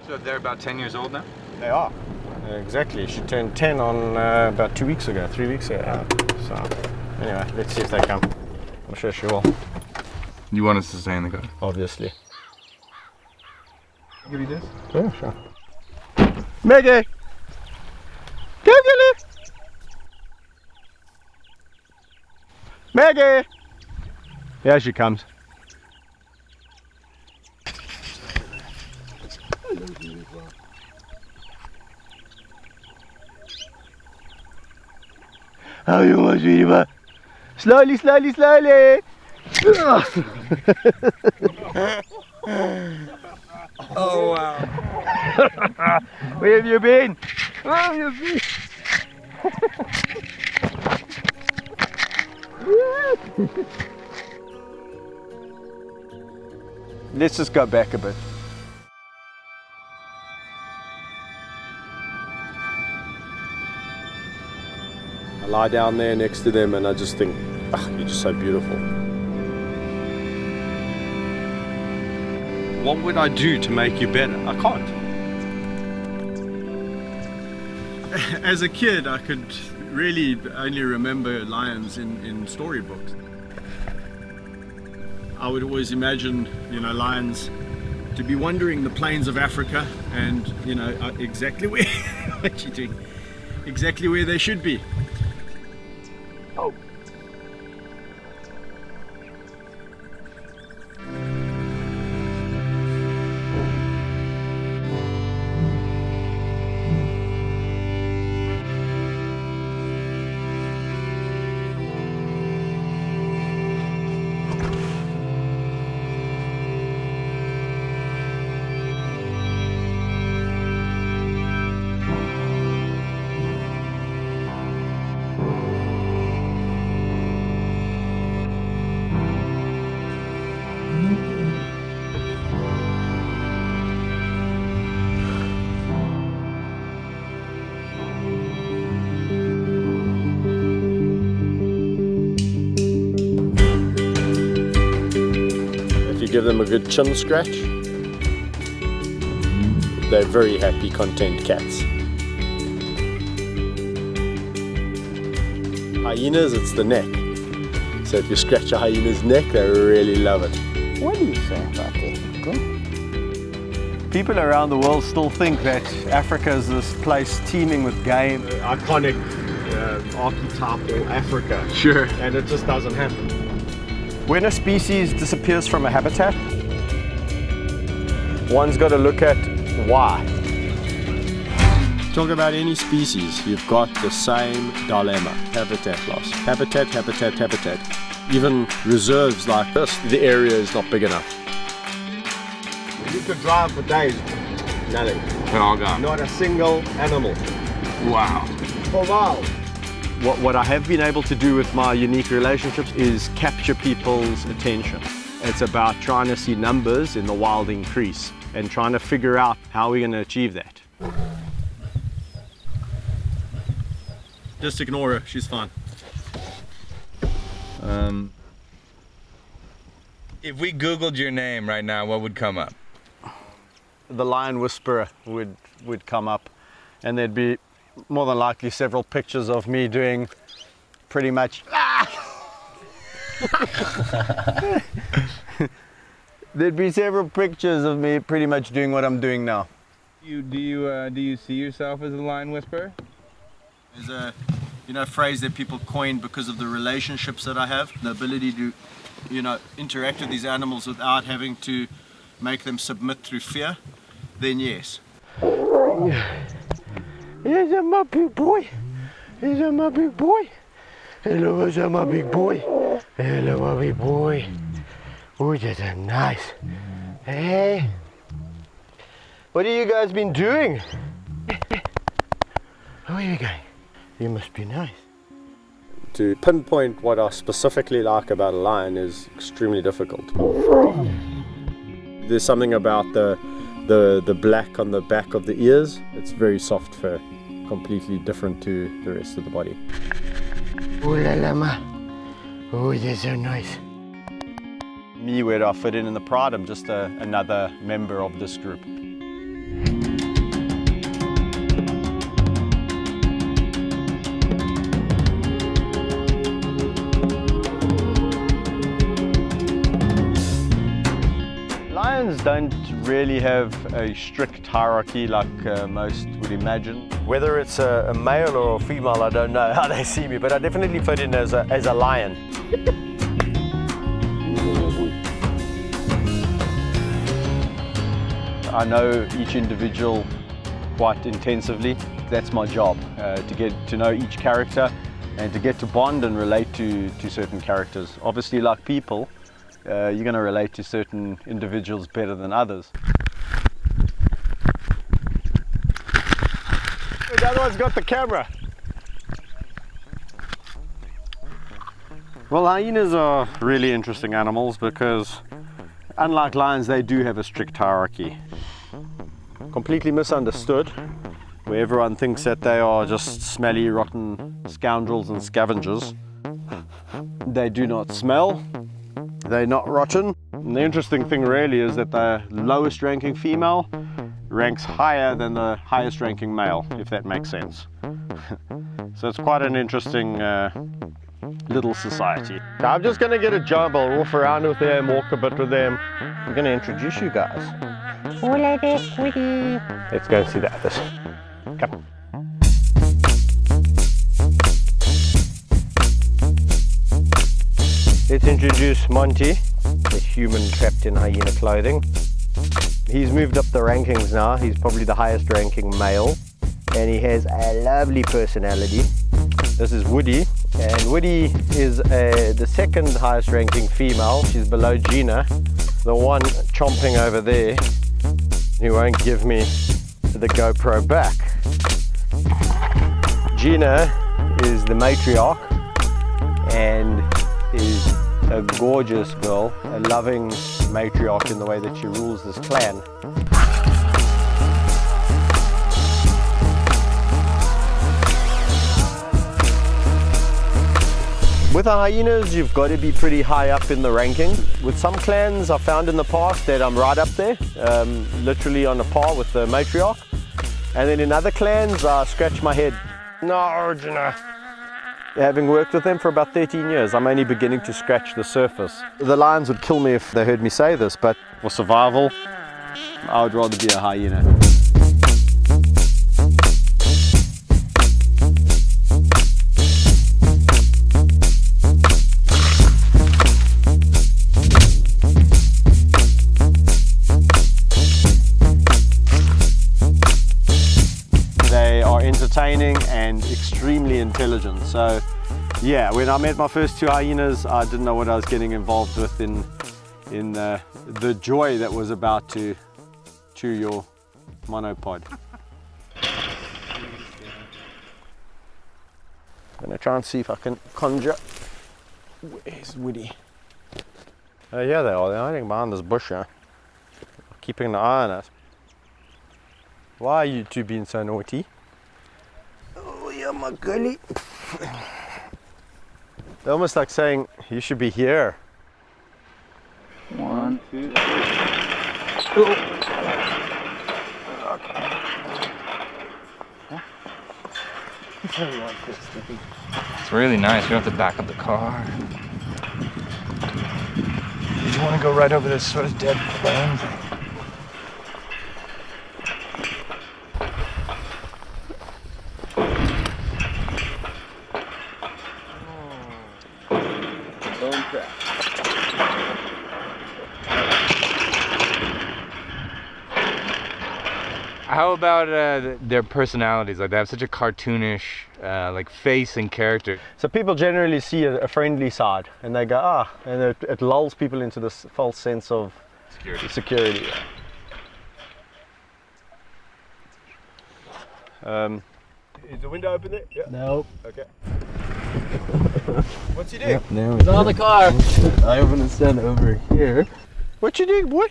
So they're about 10 years old now? They are. Exactly. She turned 10 on about 3 weeks ago. So anyway, let's see if they come. I'm sure she will. You want us to stay in the car? Obviously. Give you this? Yeah, sure. Maggie! Come, Gilly! Maggie! Here she comes. How you want, sweetie pie? Slowly, slowly, slowly! Oh, wow. Where have you been? Where have you been? Let's just go back a bit. I lie down there next to them and I just think, you're just so beautiful. What would I do to make you better? I can't. As a kid, I could really only remember lions in storybooks. I would always imagine, lions to be wandering the plains of Africa and, exactly where, what you doing? Exactly where they should be. Oh. Give them a good chin scratch. They're very happy, content cats. Hyenas, it's the neck. So if you scratch a hyena's neck, they really love it. What do you say about that? People around the world still think that Africa is this place teeming with game. Iconic archetypal Africa. Sure. And it just doesn't happen. When a species disappears from a habitat, one's got to look at why. Talk about any species, you've got the same dilemma. Habitat loss. Habitat, habitat, habitat. Even reserves like this, the area is not big enough. You could drive for days, nothing. They're all gone. Not a single animal. Wow. For miles. What I have been able to do with my unique relationships is capture people's attention. It's about trying to see numbers in the wild increase and trying to figure out how we're going to achieve that. Just ignore her, she's fine. If we Googled your name right now, what would come up? The Lion Whisperer would come up, and there'd be more than likely several pictures of me doing pretty much there'd be several pictures of me pretty much doing what I'm doing now. Do you see yourself as a lion whisperer? There's a phrase that people coined because of the relationships that I have, the ability to interact with these animals without having to make them submit through fear, then yes. Here's my big boy. Here's my big boy. Hello, here's my big boy. Hello, my big boy. Oh, that's nice. Hey. What have you guys been doing? Where are you going? You must be nice. To pinpoint what I specifically like about a lion is extremely difficult. There's something about the black on the back of the ears. It's very soft fur, completely different to the rest of the body. Oh la la ma. Oh, they're so nice. Me, where do I fit in the pride? I'm just another member of this group. lions don't really have a strict hierarchy like most would imagine. Whether it's a male or a female, I don't know how they see me, but I definitely fit in as a lion. I know each individual quite intensively. That's my job, to get to know each character and to get to bond and relate to certain characters. Obviously, like people, you're going to relate to certain individuals better than others. The other one's got the camera. Well, hyenas are really interesting animals because, unlike lions, they do have a strict hierarchy. Completely misunderstood, where everyone thinks that they are just smelly, rotten scoundrels and scavengers. They do not smell, they're not rotten. And the interesting thing really is that the lowest ranking female ranks higher than the highest ranking male, if that makes sense. So it's quite an interesting little society. So I'm just going to get a job, I'll wolf around with them, walk a bit with them. I'm going to introduce you guys. Let's go and see the others. Come. Let's introduce Monty, the human trapped in hyena clothing. He's moved up the rankings now. He's probably the highest ranking male, and he has a lovely personality. This is Woody, and Woody is the second highest ranking female. She's below Gina, the one chomping over there who won't give me the GoPro back. Gina is the matriarch and is a gorgeous girl, a loving matriarch in the way that she rules this clan. With the hyenas, you've got to be pretty high up in the ranking. With some clans, I found in the past that I'm right up there, literally on a par with the matriarch. And then in other clans, I scratch my head. No, Gina. Having worked with them for about 13 years, I'm only beginning to scratch the surface. The lions would kill me if they heard me say this, but for survival, I would rather be a hyena. Entertaining and extremely intelligent. So yeah, when I met my first two hyenas, I didn't know what I was getting involved with in the joy that was about to chew your monopod. I'm gonna try and see if I can conjure. Where's Woody? Oh yeah, they are. They're hiding behind this bush, huh? Keeping an eye on us. Why are you two being so naughty? Oh yeah, my gully. They're almost like saying, you should be here. 1, 2, 3. It's really nice. You don't have to back up the car. You want to go right over this sort of dead plain. How about their personalities? Like they have such a cartoonish like face and character. So people generally see a friendly side and they go, and it lulls people into this false sense of security. Is the window open there? Yeah. Nope. Okay. What's he doing? Yep, it's on the car. I opened the stand over here. What you doing, boy?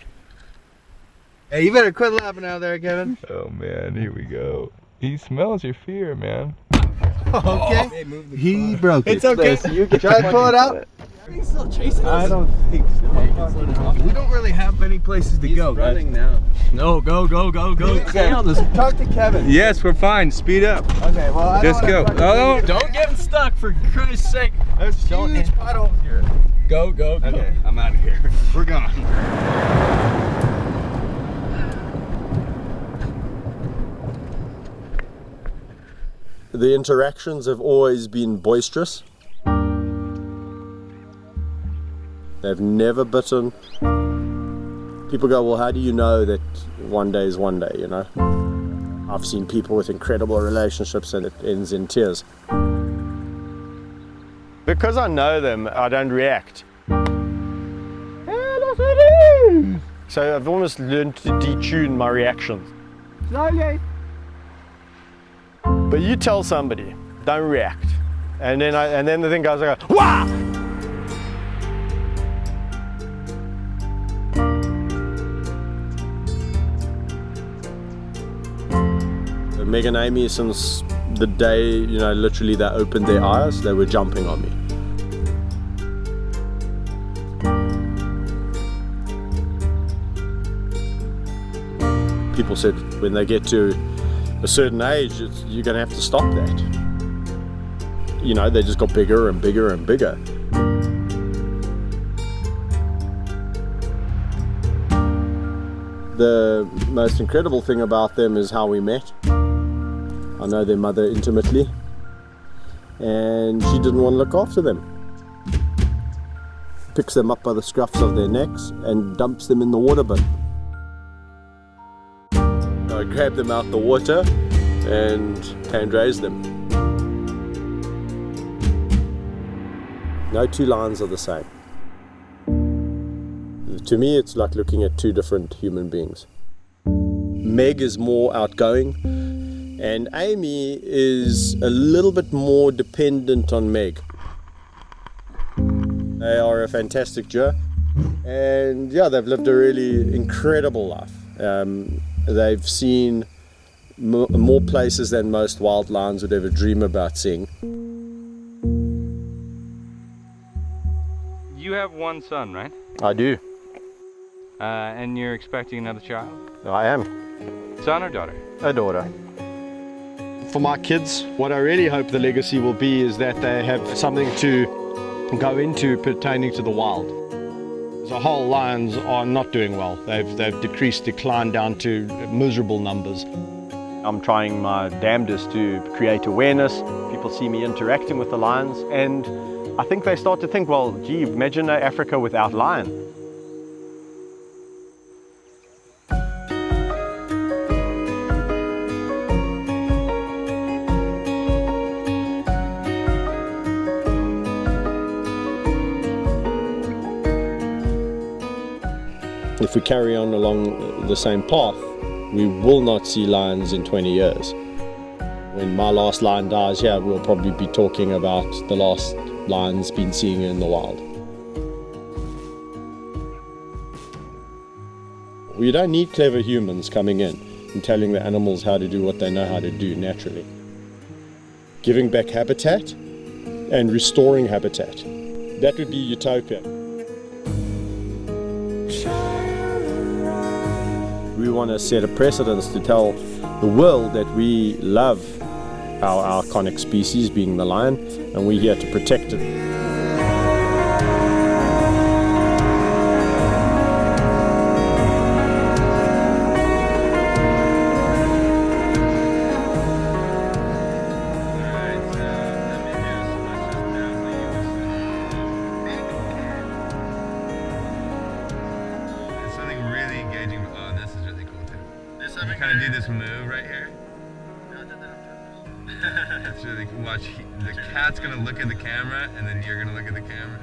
Hey, you better quit laughing out there, Kevin. Oh man, here we go. He smells your fear, man. Okay. He broke it. It's okay. So you can try to pull it out. Are you still chasing us? I don't think so. We don't really have many places to go. He's running now. No, go. Stay on this. Talk to Kevin. Yes, we're fine. Speed up. Okay, well, I Just go. Oh, don't get stuck, for Christ's sake. There's huge potholes here. Go. okay, I'm out of here. We're gone. The interactions have always been boisterous. They've never bitten. People go, well, how do you know that one day is one day, you know? I've seen people with incredible relationships and it ends in tears. Because I know them, I don't react. So I've almost learned to detune my reactions. Slowly. But you tell somebody, don't react. And then the thing goes, I go, wah! Meg and Amy, since the day, you know, literally they opened their eyes, they were jumping on me. People said when they get to a certain age, you're going to have to stop that. You know, they just got bigger and bigger and bigger. The most incredible thing about them is how we met. I know their mother intimately, and she didn't want to look after them. Picks them up by the scruffs of their necks and dumps them in the water bin. I grab them out the water and hand raise them. No two lions are the same. To me, it's like looking at two different human beings. Meg is more outgoing, and Amy is a little bit more dependent on Meg. They are a fantastic duo, and yeah, they've lived a really incredible life. They've seen more places than most wild lions would ever dream about seeing. You have one son, right? I do. And you're expecting another child? I am. Son or daughter? A daughter. For my kids, what I really hope the legacy will be is that they have something to go into pertaining to the wild. As a whole, lions are not doing well. They've declined down to miserable numbers. I'm trying my damnedest to create awareness. People see me interacting with the lions, and I think they start to think, well, gee, imagine Africa without lion. If we carry on along the same path, we will not see lions in 20 years. When my last lion dies here, we'll probably be talking about the last lions been seeing in the wild. We don't need clever humans coming in and telling the animals how to do what they know how to do naturally. Giving back habitat and restoring habitat. That would be utopia. We want to set a precedence to tell the world that we love our iconic species, being the lion, and we're here to protect it. You kind of do this move right here. It's really cool. Watch, the cat's gonna look at the camera, and then you're gonna look at the camera.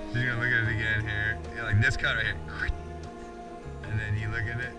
She's gonna look at it again here. Yeah, like this cut right here. And then you look at it.